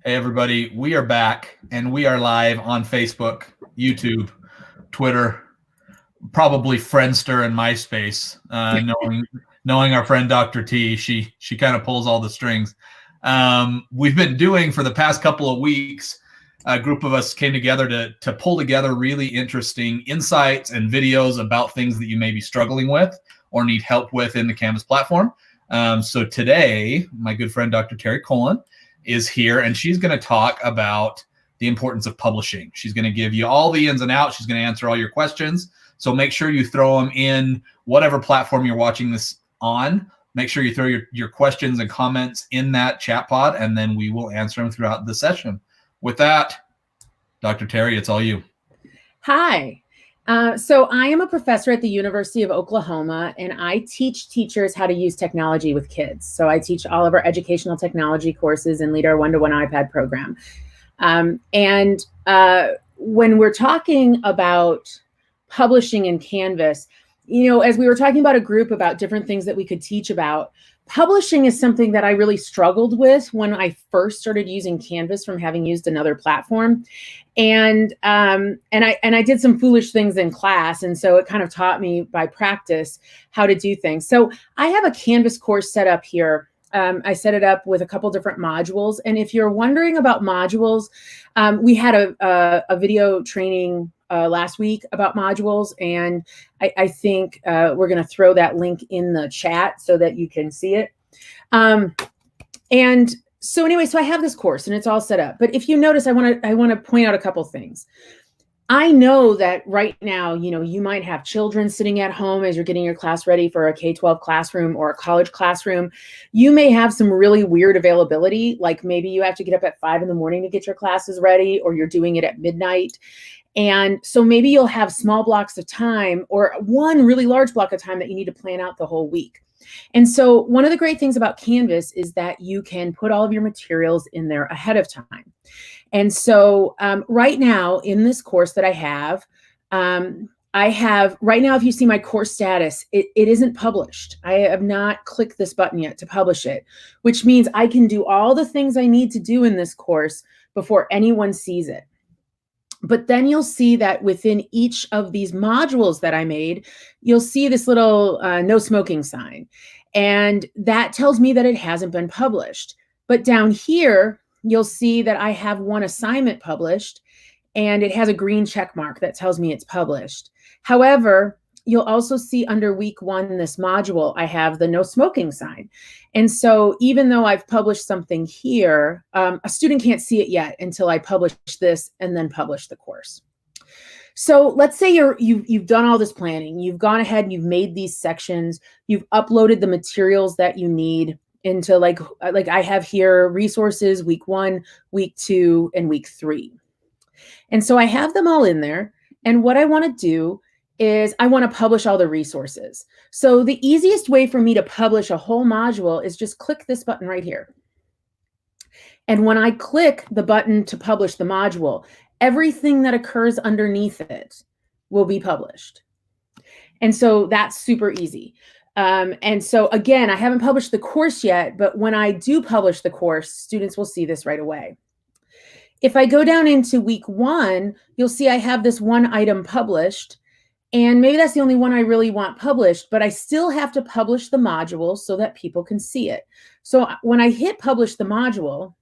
Hey, everybody, we are back and we are live on Facebook, YouTube, Twitter, probably Friendster and MySpace. Knowing our friend Dr. T, she kind of pulls all the strings. We've been doing for the past couple of weeks, a group of us came together to pull together really interesting insights and videos about things that you may be struggling with or need help with in the Canvas platform. So today, my good friend Dr. Terry Colon is here, and she's going to talk about the importance of publishing. She's going to give you all the ins and outs. She's going to answer all your questions. So make sure you throw them in whatever platform you're watching this on. Make sure you throw your questions and comments in that chat pod, and then we will answer them throughout the session. With that, Dr. Terry, it's all you. Hi. So I am a professor at the University of Oklahoma, and I teach teachers how to use technology with kids. So I teach all of our educational technology courses and lead our one-to-one iPad program. When we're talking about publishing in Canvas, as we were talking about a group about different things that we could teach about, publishing is something that I really struggled with when I first started using Canvas from having used another platform. And I did some foolish things in class. And so it kind of taught me by practice how to do things. So I have a Canvas course set up here. I set it up with a couple different modules. And if you're wondering about modules, we had a video training last week about modules. And I think we're going to throw that link in the chat so that you can see it. So I have this course and it's all set up. But if you notice, I want to point out a couple things. I know that right now, you might have children sitting at home as you're getting your class ready for a K-12 classroom or a college classroom. You may have some really weird availability, like maybe you have to get up at 5 in the morning to get your classes ready, or you're doing it at midnight. And so maybe you'll have small blocks of time or one really large block of time that you need to plan out the whole week. And so one of the great things about Canvas is that you can put all of your materials in there ahead of time. And so right now in this course that I have right now, if you see my course status, it isn't published. I have not clicked this button yet to publish it, which means I can do all the things I need to do in this course before anyone sees it. But then you'll see that within each of these modules that I made, you'll see this little no smoking sign. And that tells me that it hasn't been published. But down here, you'll see that I have one assignment published, and it has a green check mark that tells me it's published. However, you'll also see under week 1 in this module, I have the no smoking sign. And so even though I've published something here, a student can't see it yet until I publish this and then publish the course. So let's say you've done all this planning, you've gone ahead and you've made these sections, you've uploaded the materials that you need into like I have here resources, week 1, week 2, and week 3. And so I have them all in there. And what I want to do is I want to publish all the resources. So the easiest way for me to publish a whole module is just click this button right here. And when I click the button to publish the module, everything that occurs underneath it will be published. And so that's super easy. And so again, I haven't published the course yet, but when I do publish the course, students will see this right away. If I go down into week 1, you'll see I have this one item published. And maybe that's the only one I really want published, but I still have to publish the module so that people can see it. So when I hit publish the module,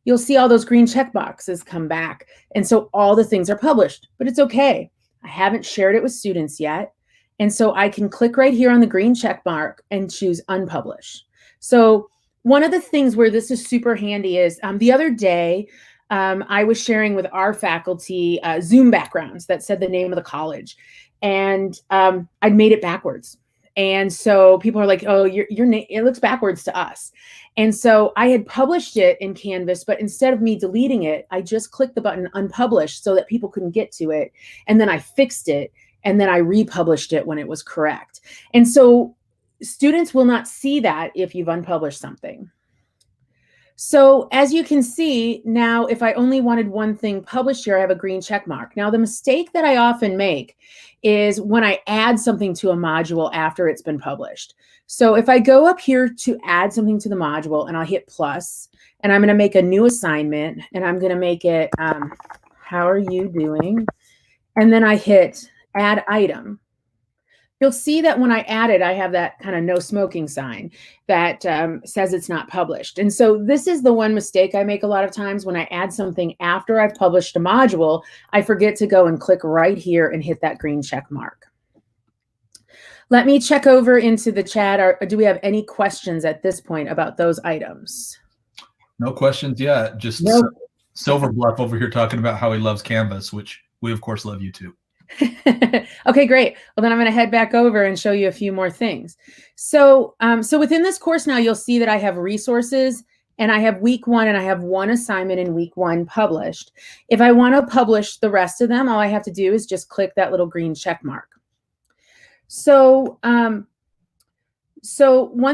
you'll see all those green check boxes come back. And so all the things are published, but it's okay. I haven't shared it with students yet. And so I can click right here on the green check mark and choose unpublish. So one of the things where this is super handy is the other day, I was sharing with our faculty Zoom backgrounds that said the name of the college. And I'd made it backwards. And so people are like, oh, your name, it looks backwards to us. And so I had published it in Canvas, but instead of me deleting it, I just clicked the button unpublish so that people couldn't get to it. And then I fixed it. And then I republished it when it was correct. And so students will not see that if you've unpublished something. So as you can see, now if I only wanted one thing published here, I have a green check mark. Now the mistake that I often make is when I add something to a module after it's been published. So if I go up here to add something to the module and I'll hit plus, and I'm going to make a new assignment, and I'm going to make it, how are you doing? And then I hit add item. You'll see that when I add it, I have that kind of no smoking sign that says it's not published. And so this is the one mistake I make a lot of times when I add something after I've published a module. I forget to go and click right here and hit that green check mark. Let me check over into the chat. Or do we have any questions at this point about those items? No questions yet. Just Silver Bluff over here talking about how he loves Canvas, which we of course love you too. Okay, great. Well, then I'm going to head back over and show you a few more things. So within this course now, you'll see that I have resources, and I have week 1, and I have one assignment in week 1 published. If I want to publish the rest of them, all I have to do is just click that little green check mark. So one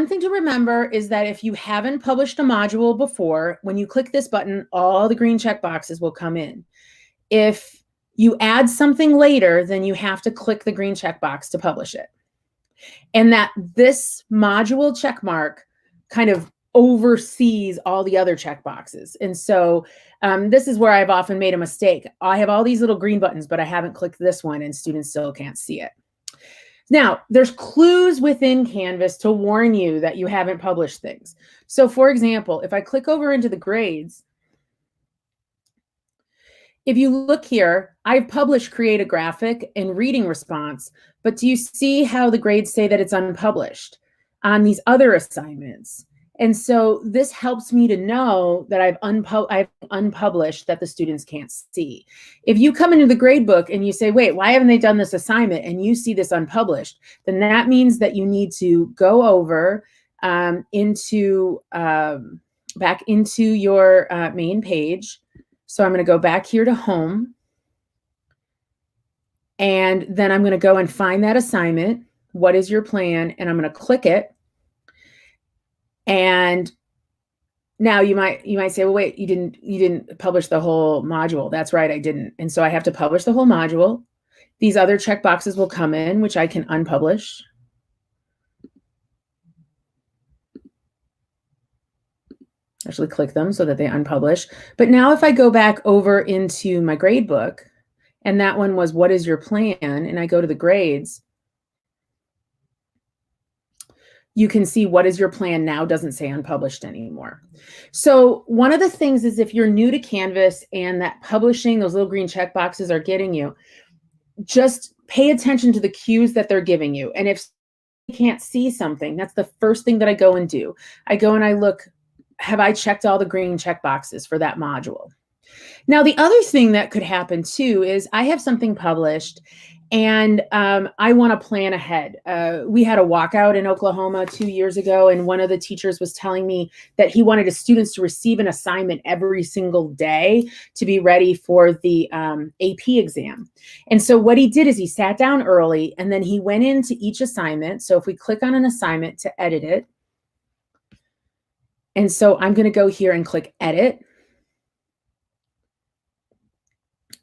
thing to remember is that if you haven't published a module before, when you click this button, all the green check boxes will come in. If you add something later, then you have to click the green check box to publish it. And that this module check mark kind of oversees all the other check boxes. And so this is where I've often made a mistake. I have all these little green buttons, but I haven't clicked this one, and students still can't see it. Now, there's clues within Canvas to warn you that you haven't published things. So for example, if I click over into the grades, if you look here, I've published create a graphic and reading response, but do you see how the grades say that it's unpublished on these other assignments? And so this helps me to know that I've unpublished that the students can't see. If you come into the grade book and you say, wait, why haven't they done this assignment? And you see this unpublished, then that means that you need to go over back into your main page. So I'm going to go back here to home, and then I'm going to go and find that assignment. What is your plan? And I'm going to click it. And now you might say, well, wait, you didn't publish the whole module. That's right, I didn't. And so I have to publish the whole module. These other checkboxes will come in, which I can unpublish. Actually click them so that they unpublish. But now if I go back over into my grade book, and that one was what is your plan, and I go to the grades, you can see what is your plan now doesn't say unpublished anymore. So one of the things is if you're new to Canvas and that publishing, those little green check boxes are getting you, just pay attention to the cues that they're giving you. And if you can't see something, that's the first thing that I go and do. I go and I look, have I checked all the green check boxes for that module? Now, the other thing that could happen too is I have something published and I want to plan ahead. We had a walkout in Oklahoma 2 years ago, and one of the teachers was telling me that he wanted his students to receive an assignment every single day to be ready for the AP exam. And so what he did is he sat down early, and then he went into each assignment. So if we click on an assignment to edit it, and so I'm going to go here and click edit.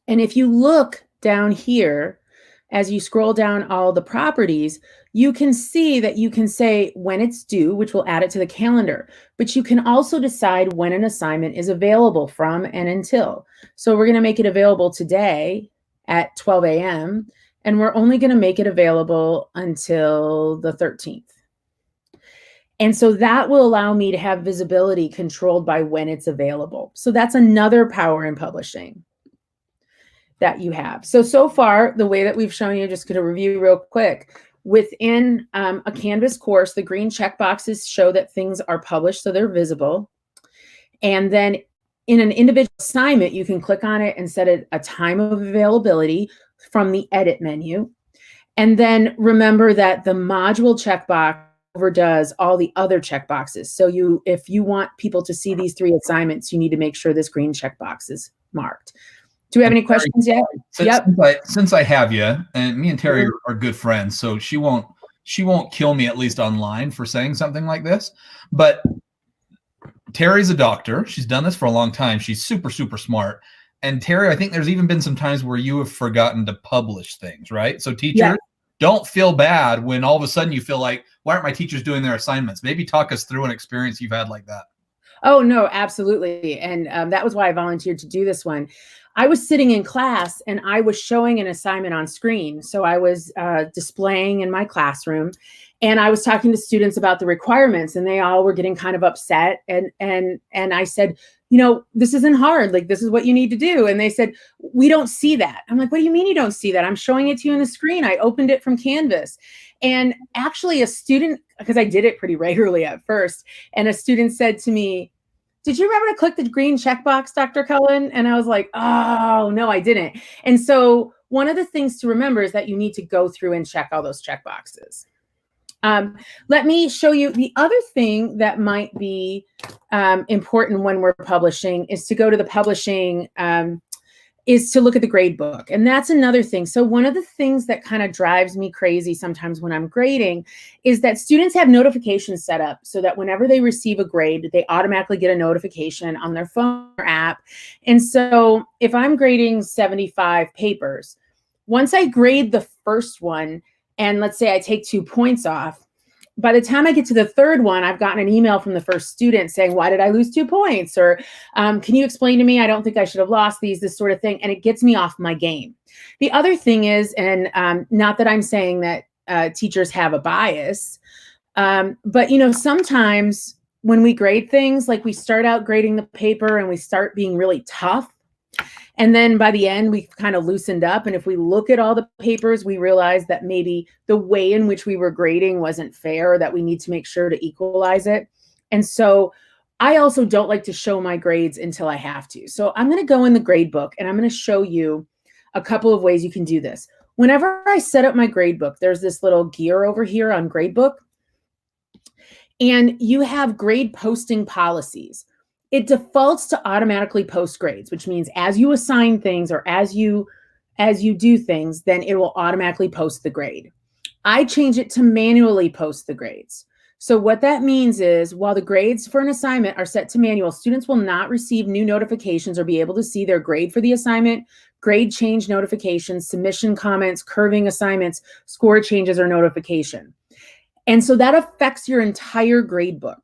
And if you look down here, as you scroll down all the properties, you can see that you can say when it's due, which will add it to the calendar, but you can also decide when an assignment is available from and until. So we're going to make it available today at 12 a.m. and we're only going to make it available until the 13th. And so that will allow me to have visibility controlled by when it's available. So that's another power in publishing that you have. So far, the way that we've shown you, just going to review real quick, within a Canvas course, the green check boxes show that things are published, so they're visible. And then in an individual assignment, you can click on it and set a time of availability from the edit menu. And then remember that the module checkbox overdoes all the other checkboxes. So if you want people to see these 3 assignments, you need to make sure this green checkbox is marked. Do we have any questions yet? Since I have you, and me and Terry are good friends, so she won't kill me, at least online, for saying something like this. But Terry's a doctor. She's done this for a long time. She's super, super smart. And Terry, I think there's even been some times where you have forgotten to publish things, right? So teachers, Yeah. don't feel bad when all of a sudden you feel like, why aren't my teachers doing their assignments? Maybe talk us through an experience you've had like that. Oh, no, absolutely. And that was why I volunteered to do this one. I was sitting in class and I was showing an assignment on screen. So I was displaying in my classroom and I was talking to students about the requirements and they all were getting kind of upset. And I said, you know, this isn't hard. Like, this is what you need to do. And they said, we don't see that. I'm like, what do you mean you don't see that? I'm showing it to you on the screen. I opened it from Canvas. And actually a student, because I did it pretty regularly at first, and a student said to me, did you remember to click the green checkbox, Dr. Cullen? And I was like, oh, no, I didn't. And so one of the things to remember is that you need to go through and check all those checkboxes. Let me show you the other thing that might be important when we're publishing is to go to the publishing, is to look at the grade book. And that's another thing. So one of the things that kind of drives me crazy sometimes when I'm grading is that students have notifications set up so that whenever they receive a grade, they automatically get a notification on their phone or app. And so if I'm grading 75 papers, once I grade the first one, and let's say I take 2 points off, by the time I get to the third one, I've gotten an email from the first student saying, why did I lose 2 points? Or can you explain to me? I don't think I should have lost these, this sort of thing. And it gets me off my game. The other thing is, and not that I'm saying that teachers have a bias, but, you know, sometimes when we grade things, like we start out grading the paper and we start being really tough. And then by the end, we've kind of loosened up. And if we look at all the papers, we realize that maybe the way in which we were grading wasn't fair, that we need to make sure to equalize it. And so I also don't like to show my grades until I have to. So I'm going to go in the grade book and I'm going to show you a couple of ways you can do this. Whenever I set up my grade book, there's this little gear over here on grade book. And you have grade posting policies. It defaults to automatically post grades, which means as you assign things or as you do things, then it will automatically post the grade. I change it to manually post the grades. So what that means is while the grades for an assignment are set to manual, students will not receive new notifications or be able to see their grade for the assignment, grade change notifications, submission comments, curving assignments, score changes, or notification. And so that affects your entire grade book.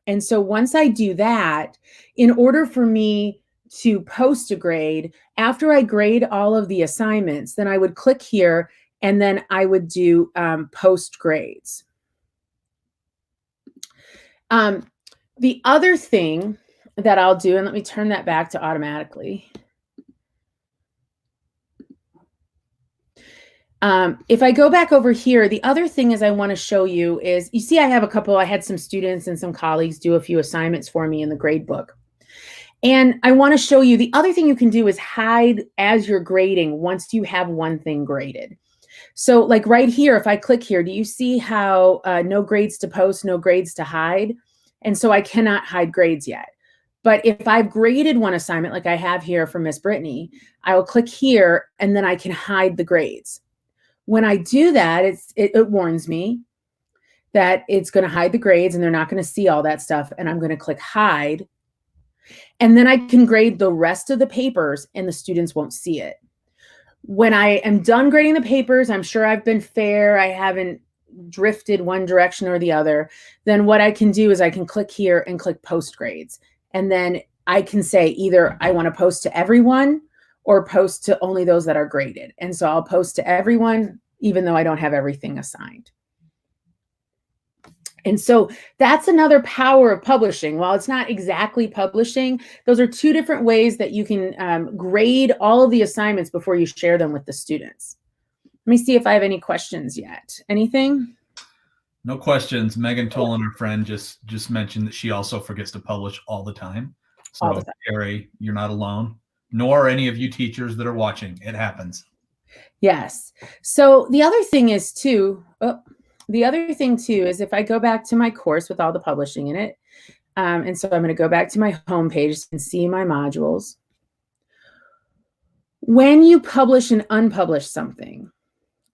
And so once I do that, in order for me to post a grade, after I grade all of the assignments, then I would click here and then I would do post grades. The other thing that I'll do, and let me turn that back to automatically. If I go back over here, the other thing is I want to show you is, you see, I had some students and some colleagues do a few assignments for me in the grade book. And I want to show you the other thing you can do is hide as you're grading once you have one thing graded. So like right here, if I click here, do you see how no grades to post, no grades to hide? And so I cannot hide grades yet. But if I've graded one assignment like I have here for Miss Brittany, I will click here and then I can hide the grades. When I do that, it warns me that it's going to hide the grades and they're not going to see all that stuff. And I'm going to click hide. And then I can grade the rest of the papers and the students won't see it. When I am done grading the papers, I'm sure I've been fair, I haven't drifted one direction or the other, then what I can do is I can click here and click post grades. And then I can say either I want to post to everyone or post to only those that are graded. And so I'll post to everyone, even though I don't have everything assigned. And so that's another power of publishing. While it's not exactly publishing, those are two different ways that you can grade all of the assignments before you share them with the students. Let me see if I have any questions yet. Anything? No questions. Megan Tolan, our friend, just mentioned that she also forgets to publish all the time. So, All the time. Carrie, you're not alone, nor any of you teachers that are watching. It happens. Yes. So the other thing is too, is if I go back to my course with all the publishing in it, and so I'm going to go back to my homepage and see my modules. When you publish and unpublish something,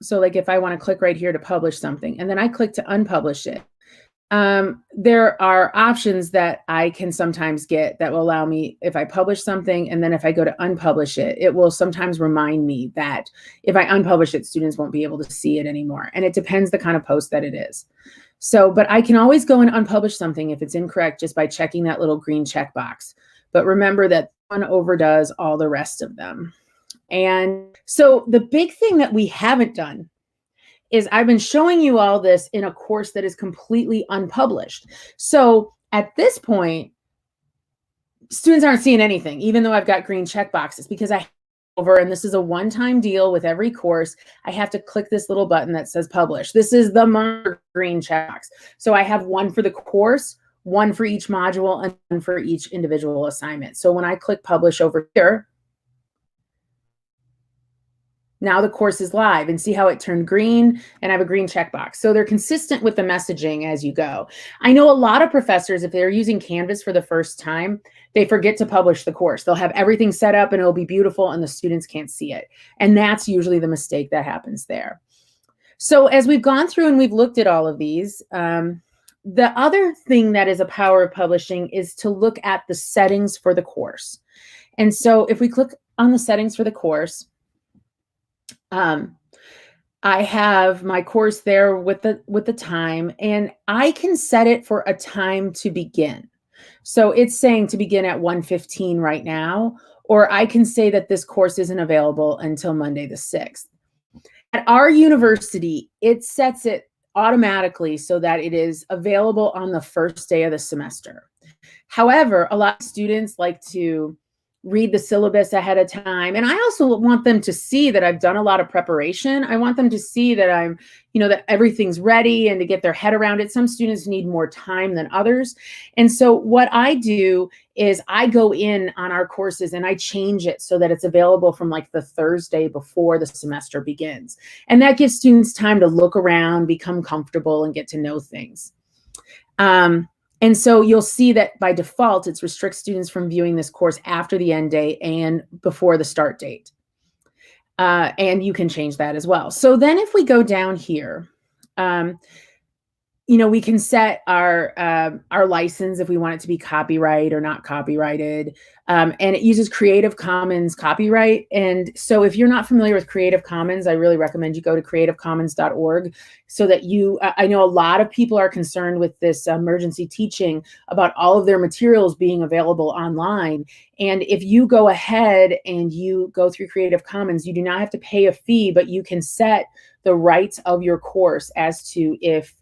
so like if I want to click right here to publish something, and then I click to unpublish it, There are options that I can sometimes get that will allow me, if I publish something and then if I go to unpublish it, it will sometimes remind me that if I unpublish it, students won't be able to see it anymore. And it depends the kind of post that it is. So, but I can always go and unpublish something if it's incorrect just by checking that little green checkbox. But remember that one overdoes all the rest of them. And so the big thing that we haven't done is I've been showing you all this in a course that is completely unpublished. So at this point, students aren't seeing anything, even though I've got green checkboxes, because I over, and this is a one-time deal with every course, I have to click this little button that says publish. This is the green checkbox. So I have one for the course, one for each module, and one for each individual assignment. So when I click publish over here, now the course is live, and see how it turned green, and I have a green checkbox. So they're consistent with the messaging as you go. I know a lot of professors, if they're using Canvas for the first time, they forget to publish the course. They'll have everything set up and it'll be beautiful and the students can't see it. And that's usually the mistake that happens there. So as we've gone through and we've looked at all of these, the other thing that is a power of publishing is to look at the settings for the course. And so if we click on the settings for the course, I have my course there with the time, and I can set it for a time to begin. So it's saying to begin at 1:15 right now, or I can say that this course isn't available until Monday the 6th. At our university, it sets it automatically so that it is available on the first day of the semester. However, a lot of students like to read the syllabus ahead of time. And I also want them to see that I've done a lot of preparation. I want them to see that I'm, that everything's ready and to get their head around it. Some students need more time than others. And so what I do is I go in on our courses and I change it so that it's available from like the Thursday before the semester begins. And that gives students time to look around, become comfortable, and get to know things. And so you'll see that by default, it restricts students from viewing this course after the end date and before the start date. And you can change that as well. So then if we go down here, we can set our license if we want it to be copyright or not copyrighted. And it uses Creative Commons copyright. And so if you're not familiar with Creative Commons, I really recommend you go to creativecommons.org so that I know a lot of people are concerned with this emergency teaching about all of their materials being available online. And if you go ahead and you go through Creative Commons, you do not have to pay a fee, but you can set the rights of your course as to if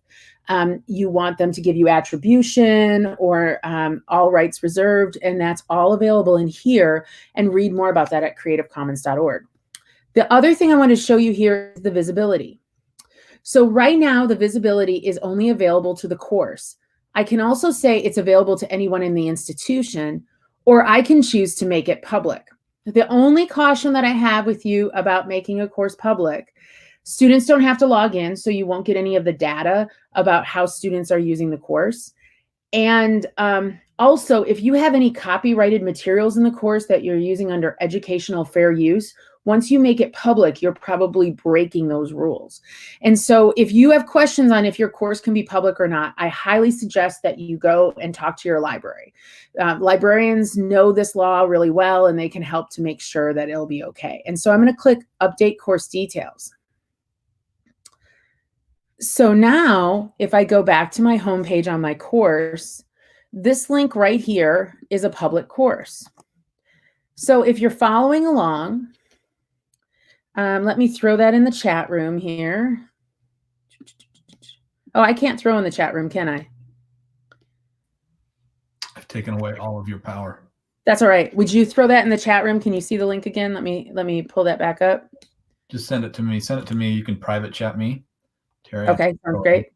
you want them to give you attribution or all rights reserved, and that's all available in here, and read more about that at creativecommons.org. The other thing I want to show you here is the visibility. So right now, the visibility is only available to the course. I can also say it's available to anyone in the institution, or I can choose to make it public. The only caution that I have with you about making a course public, students don't have to log in, so you won't get any of the data about how students are using the course. And also, if you have any copyrighted materials in the course that you're using under educational fair use, once you make it public, you're probably breaking those rules. And so if you have questions on if your course can be public or not, I highly suggest that you go and talk to your library. Librarians know this law really well, and they can help to make sure that it'll be okay. And so I'm going to click Update Course Details. So now, if I go back to my homepage on my course, this link right here is a public course. So if you're following along, let me throw that in the chat room here. Oh, I can't throw in the chat room, can I? I've taken away all of your power. That's all right. Would you throw that in the chat room? Can you see the link again? Let me pull that back up. Just send it to me. Send it to me. You can private chat me. Terry, okay, sounds great.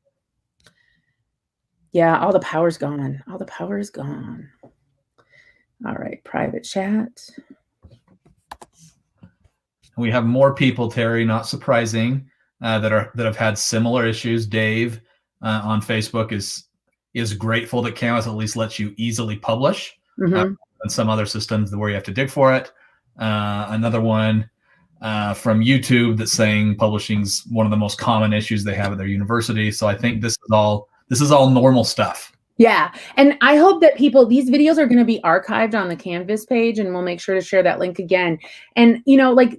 Yeah, all the power's gone. All the power is gone. All right, private chat. We have more people, Terry, not surprising, that have had similar issues. Dave on Facebook is grateful that Canvas at least lets you easily publish. And some other systems where you have to dig for it. Another one from YouTube that's saying publishing's one of the most common issues they have at their university. So I think this is all This is all normal stuff. Yeah. And I hope that these videos are going to be archived on the Canvas page, and we'll make sure to share that link again. And, like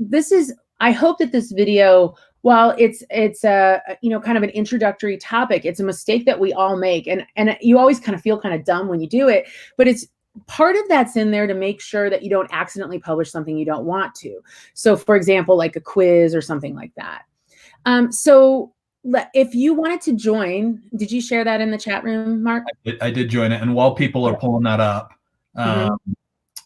I hope that this video, while it's kind of an introductory topic, it's a mistake that we all make. And you always kind of feel kind of dumb when you do it, but it's part of that's in there to make sure that you don't accidentally publish something you don't want to. So for example, like a quiz or something like that. So if you wanted to join, did you share that in the chat room, Mark? I did join it. And while people are pulling that up,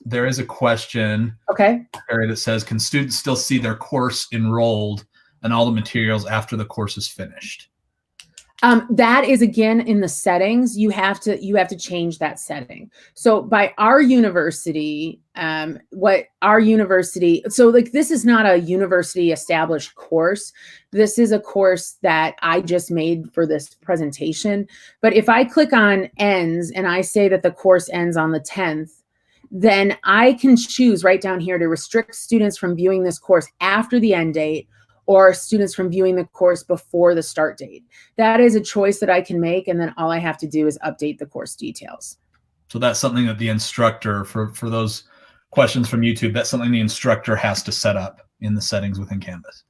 there is a question, Harry, that says, can students still see their course enrolled and all the materials after the course is finished? That is, again, in the settings. You have to change that setting. So by our university, so like, this is not a university established course. This is a course that I just made for this presentation. But if I click on ends and I say that the course ends on the 10th, then I can choose right down here to restrict students from viewing this course after the end date, or students from viewing the course before the start date. That is a choice that I can make, and then all I have to do is update the course details. So that's something that the instructor, for those questions from YouTube, that's something the instructor has to set up in the settings within Canvas.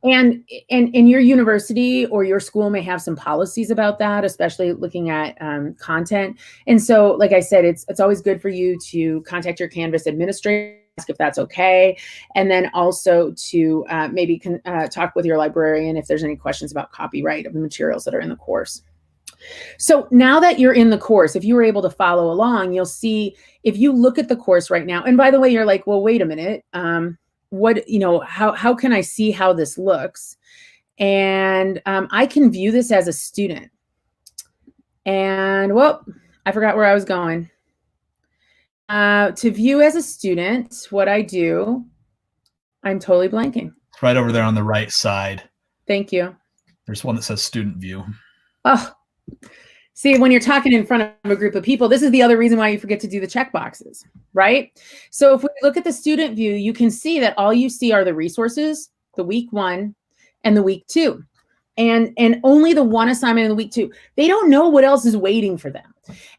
And your university or your school may have some policies about that, especially looking at content. And so, like I said, it's always good for you to contact your Canvas administrator, ask if that's okay, and then also to maybe talk with your librarian if there's any questions about copyright of the materials that are in the course. So now that you're in the course, if you were able to follow along, you'll see, if you look at the course right now, and by the way, you're like, well, wait a minute, how can I see how this looks? And I can view this as a student. And, well, I forgot where I was going. To view as a student, what I do, I'm totally blanking. It's right over there on the right side. Thank you. There's one that says student view. Oh, see, when you're talking in front of a group of people, this is the other reason why you forget to do the checkboxes, right? So if we look at the student view, you can see that all you see are the resources, the week 1 and the week 2. And only the one assignment in the week 2. They don't know what else is waiting for them.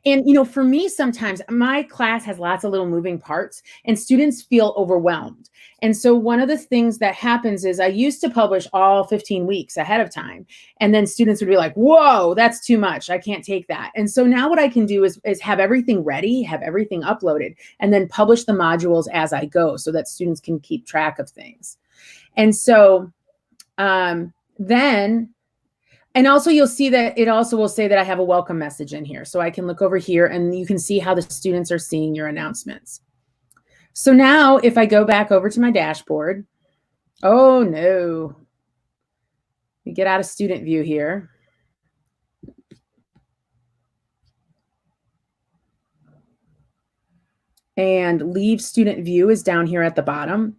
And, for me, sometimes my class has lots of little moving parts and students feel overwhelmed. And so one of the things that happens is I used to publish all 15 weeks ahead of time. And then students would be like, whoa, that's too much. I can't take that. And so now what I can do is have everything ready, have everything uploaded, and then publish the modules as I go so that students can keep track of things. And so and also you'll see that it also will say that I have a welcome message in here. So I can look over here and you can see how the students are seeing your announcements. So now if I go back over to my dashboard, oh no, we get out of student view here. And leave student view is down here at the bottom.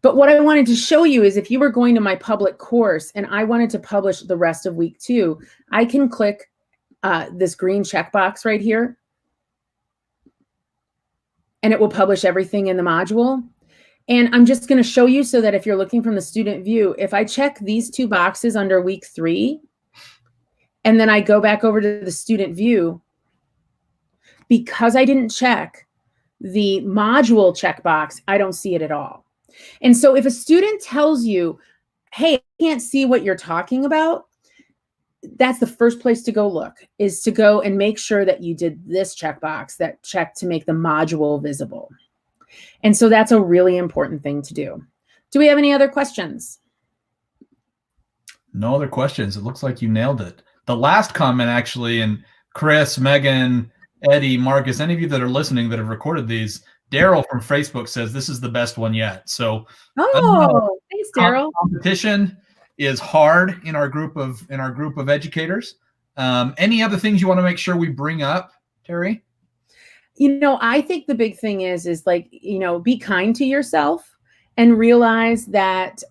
But what I wanted to show you is if you were going to my public course and I wanted to publish the rest of week 2, I can click this green checkbox right here. And it will publish everything in the module. And I'm just going to show you so that if you're looking from the student view, if I check these 2 boxes under week 3, and then I go back over to the student view, because I didn't check the module checkbox, I don't see it at all. And so if a student tells you, hey, I can't see what you're talking about, that's the first place to go look, is to go and make sure that you did this checkbox, that check to make the module visible. And so that's a really important thing to do. Do we have any other questions? No other questions. It looks like you nailed it. The last comment, actually, and Chris, Megan, Eddie, Marcus, any of you that are listening that have recorded these, Daryl from Facebook says this is the best one yet. So, thanks, Daryl. Competition is hard in our group of educators. Any other things you want to make sure we bring up, Terry? I think the big thing is like, be kind to yourself and realize that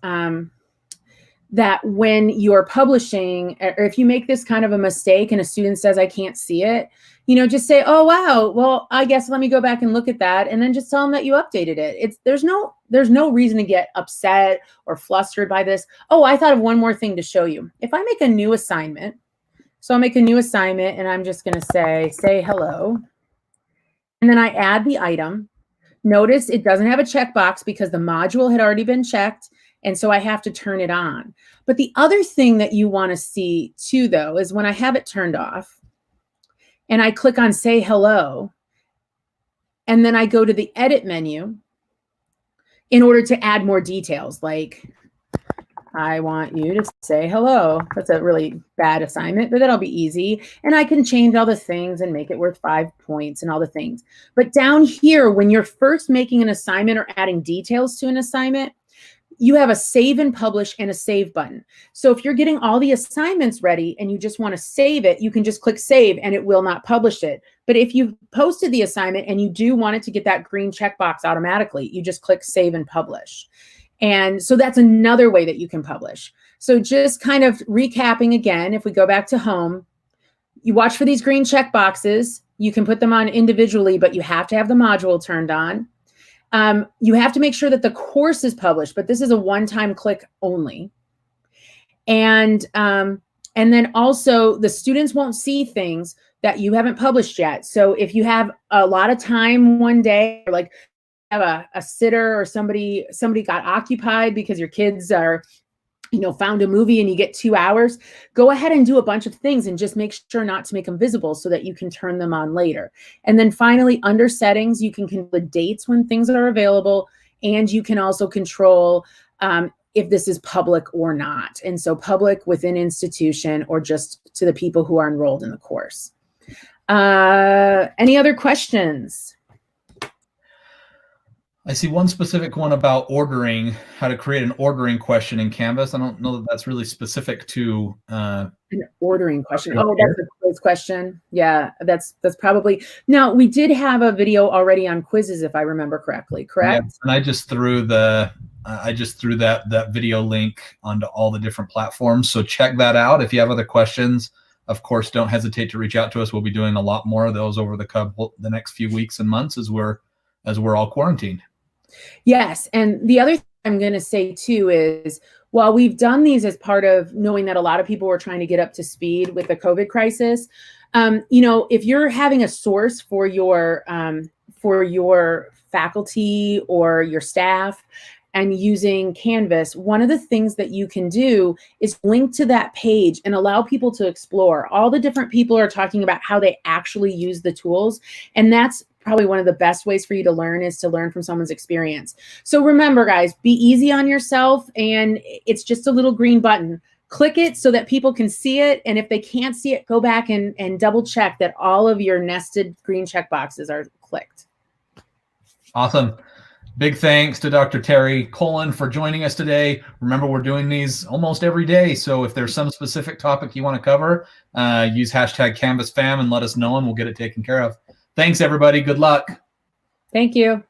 that when you're publishing, or if you make this kind of a mistake and a student says, I can't see it, just say, oh, wow, well, I guess let me go back and look at that. And then just tell them that you updated it. There's no reason to get upset or flustered by this. Oh, I thought of one more thing to show you. If I make a new assignment, So I'll make a new assignment and I'm just going to say hello. And then I add the item. Notice it doesn't have a checkbox because the module had already been checked. And so I have to turn it on. But the other thing that you want to see too, though, is when I have it turned off and I click on say hello, and then I go to the edit menu in order to add more details, like I want you to say hello. That's a really bad assignment, but that'll be easy. And I can change all the things and make it worth 5 points and all the things. But down here, when you're first making an assignment or adding details to an assignment, you have a save and publish and a save button. So if you're getting all the assignments ready and you just want to save it, you can just click save and it will not publish it. But if you've posted the assignment and you do want it to get that green checkbox automatically, you just click save and publish. And so that's another way that you can publish. So just kind of recapping again, if we go back to home, you watch for these green checkboxes. You can put them on individually, but you have to have the module turned on. You have to make sure that the course is published, but this is a one-time click only. And then also the students won't see things that you haven't published yet. So if you have a lot of time one day, like have a sitter or somebody got occupied because your kids are, found a movie and you get 2 hours, go ahead and do a bunch of things and just make sure not to make them visible so that you can turn them on later. And then finally, under settings, you can control the dates when things are available, and you can also control if this is public or not. And so public within institution or just to the people who are enrolled in the course. Any other questions? I see one specific one about ordering, how to create an ordering question in Canvas. I don't know that that's really specific to an ordering question. Oh, that's a quiz question. Yeah, that's probably. Now, we did have a video already on quizzes, if I remember correctly, correct? Yeah, and I just threw that video link onto all the different platforms. So check that out. If you have other questions, of course, don't hesitate to reach out to us. We'll be doing a lot more of those over the next few weeks and months as we're all quarantined. Yes. And the other thing I'm going to say too is, while we've done these as part of knowing that a lot of people were trying to get up to speed with the COVID crisis, if you're having a source for your faculty or your staff and using Canvas, one of the things that you can do is link to that page and allow people to explore. All the different people are talking about how they actually use the tools. And that's probably one of the best ways for you to learn, is to learn from someone's experience. So remember, guys, be easy on yourself, and it's just a little green button. Click it so that people can see it. And if they can't see it, go back and double check that all of your nested green check boxes are clicked. Awesome. Big thanks to Dr. Terry Colon for joining us today. Remember, we're doing these almost every day. So if there's some specific topic you want to cover, use #CanvasFam and let us know, and we'll get it taken care of. Thanks, everybody. Good luck. Thank you.